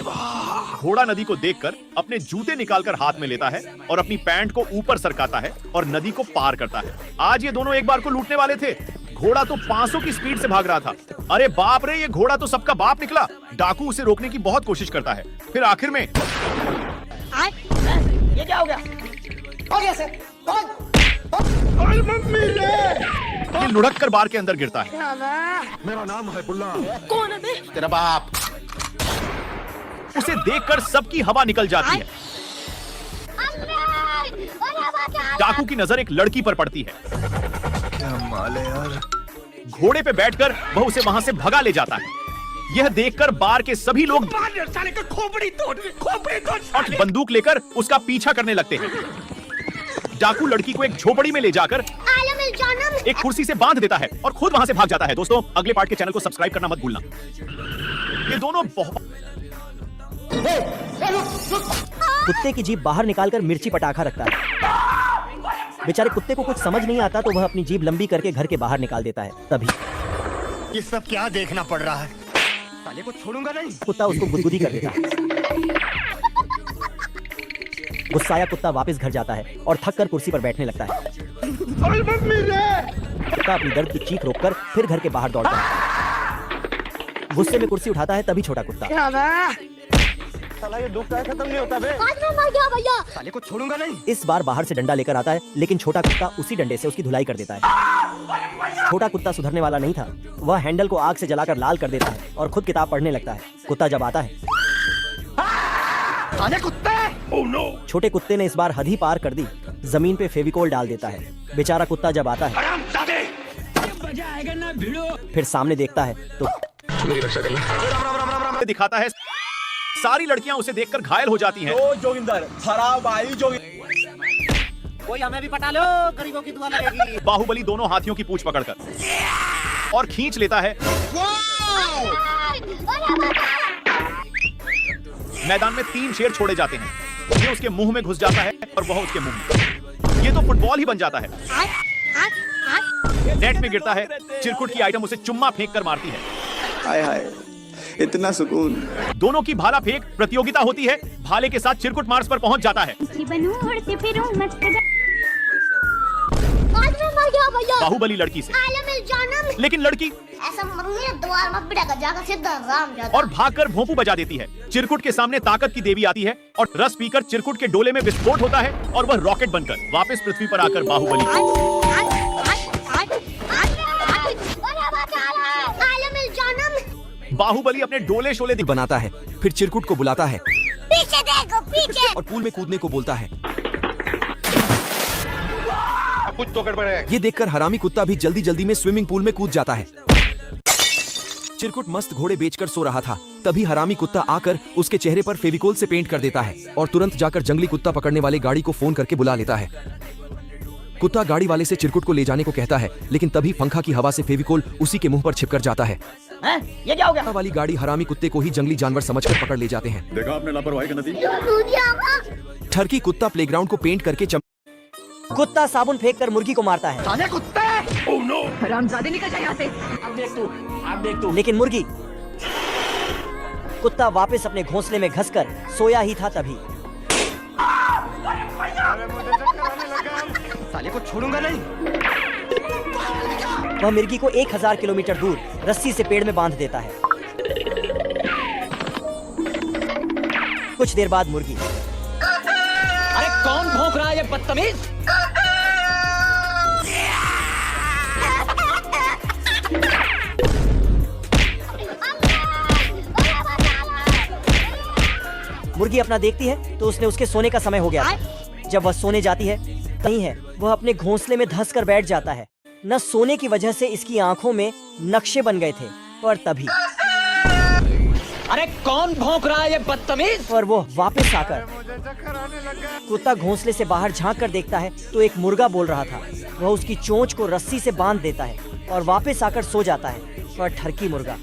घोड़ा नदी को देखकर अपने जूते निकालकर हाथ में लेता है और अपनी पैंट को ऊपर सरकाता है और नदी को पार करता है। आज ये दोनों एक बार को लूटने वाले थे। घोड़ा तो 500 की स्पीड से भाग रहा था। अरे बाप रे, ये घोड़ा तो सबका बाप निकला। डाकू उसे रोकने की बहुत कोशिश करता है, फिर आखिर में ये क्या हो गया? हो गया सर। ये लुढ़क कर बार के अंदर गिरता है। मेरा नाम है बुल्ला। कौन है बे? तेरा बाप। उसे देखकर सबकी हवा निकल जाती है। डाकू की नजर एक लड़की पर पड़ती है। क्या माल है यार। घोड़े पे बैठकर वह उसे वहां से भगा ले जाता है। यह देखकर बार के सभी लोग साले का खोपड़ी तोड़ और बंदूक लेकर उसका पीछा करने लगते हैं। डाकू लड़की को एक झोपड़ी में ले जाकर एक कुर्सी से बांध देता है और खुद वहां से भाग जाता है। दोस्तों, अगले पार्ट के चैनल को सब्सक्राइब करना मत भूलना। ये दोनों बहुत कुत्ते की जीभ बाहर निकालकर मिर्ची पटाखा रखता है। बेचारे कुत्ते को कुछ समझ नहीं आता तो वह अपनी जीभ लंबी करके घर के बाहर निकाल देता है। तभी ये सब क्या देखना पड़ रहा है। साले को छोड़ूंगा नहीं। कुत्ता उसको गुदगुदी कर देता है। गुस्साया कुत्ता वापस घर जाता है और थक कर कुर्सी पर बैठने लगता है। कुत्ता अपनी दर्द की चीख रोककर फिर घर के बाहर दौड़ता है। गुस्से में कुर्सी उठाता है। तभी छोटा कुत्ता साला ये दुख का खत्म नहीं होता बे। भैया। साले को छोड़ूंगा नहीं। इस बार बाहर से डंडा लेकर आता है, लेकिन छोटा कुत्ता उसी डंडे से उसकी धुलाई कर देता है। छोटा कुत्ता सुधरने वाला नहीं था। वह हैंडल को आग से जलाकर लाल कर देता है और खुद किताब पढ़ने लगता है। कुत्ता जब आता है, साले कुत्ते। Oh no. छोटे कुत्ते ने इस बार हद ही पार कर दी। जमीन पे फेविकोल डाल देता है। बेचारा कुत्ता जब आता है, फिर सामने देखता है तो मेरी रक्षा करना। दिखाता है। सारी लड़कियां उसे देखकर घायल हो जाती हैं। जोगिंदर खराब भाई जोगिंदर। कोई हमें भी पटा लो, गरीबों की दुआ लगेगी। बाहुबली दोनों हाथियों की पूंछ पकड़कर और खींच लेता है। मैदान में 3 शेर छोड़े जाते हैं। ये उसके मुंह में घुस जाता है और वह उसके मुंह में। ये तो फुटबॉल ही बन जाता है। नेट में गिरता है। चिरकुट की आइटम उसे चुम्मा फेंक कर मारती है। हाय हाय, इतना सुकून। दोनों की भाला फेंक प्रतियोगिता होती है। भाले के साथ चिरकुट मार्स पर पहुंच जाता है। बाहुबली लड़की से, लेकिन लड़की ऐसा द्वार मत बिठाकर जाकर सीधा राम जाता और भागकर भोंपू बजा देती है। चिरकुट के सामने ताकत की देवी आती है और रस पीकर चिरकुट के डोले में विस्फोट होता है और वह रॉकेट बनकर वापस पृथ्वी पर आकर बाहुबली अपने डोले शोले बनाता है। फिर चिरकुट को बुलाता है। पीछे देखो, पीछे। और पूल में कूदने को बोलता है। कुछ तो गड़बड़ है। ये देखकर हरामी कुत्ता भी जल्दी जल्दी में स्विमिंग पूल में कूद जाता है। चिरकुट मस्त घोड़े बेचकर सो रहा था। तभी हरामी कुत्ता आकर उसके चेहरे पर फेविकोल से पेंट कर देता है और तुरंत जाकर जंगली कुत्ता पकड़ने वाले गाड़ी को फोन करके बुला लेता है। कुत्ता गाड़ी वाले से चिरकुट को ले जाने को कहता है, लेकिन तभी पंखा की हवा से फेविकोल उसी के मुंह पर छिपकर जाता है। ये क्या हो गया? वाली गाड़ी हरामी कुत्ते को ही जंगली जानवर समझकर पकड़ ले जाते हैं। देखा आपने लापरवाही का नतीजा। ठरकी कुत्ता प्लेग्राउंड को पेंट करके कुत्ता साबुन फेंक कर मुर्गी को मारता है। साले कुत्ते। Oh no. हरामजादे निकल जा यहाँ से। अब देख तू। लेकिन मुर्गी कुत्ता वापस अपने घोंसले में घसकर सोया ही था। तभी साले को छोड़ूंगा नहीं। वह मिर्गी को 1000 किलोमीटर दूर रस्सी से पेड़ में बांध देता है। कुछ देर बाद मुर्गी, अरे कौन भौंक रहा है ये बदतमीज? मुर्गी अपना देखती है तो उसने उसके सोने का समय हो गया था। जब वह सोने जाती है, नहीं है, वह अपने घोंसले में धंस कर बैठ जाता है। न सोने की वजह से इसकी आंखों में नक्शे बन गए थे, पर तभी अरे कौन भौंक रहा है ये बदतमीज? और वो वापस आकर कुत्ता घोंसले से बाहर झांक कर देखता है तो एक मुर्गा बोल रहा था। वह उसकी चोंच को रस्सी से बांध देता है और वापस आकर सो जाता है। पर ठरकी मुर्गा,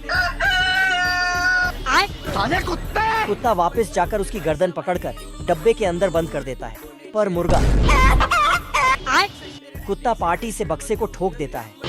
साले कुत्ते। कुत्ता वापस जाकर उसकी गर्दन पकड़कर डब्बे के अंदर बंद कर देता है। पर मुर्गा, कुत्ता पार्टी से बक्से को ठोक देता है।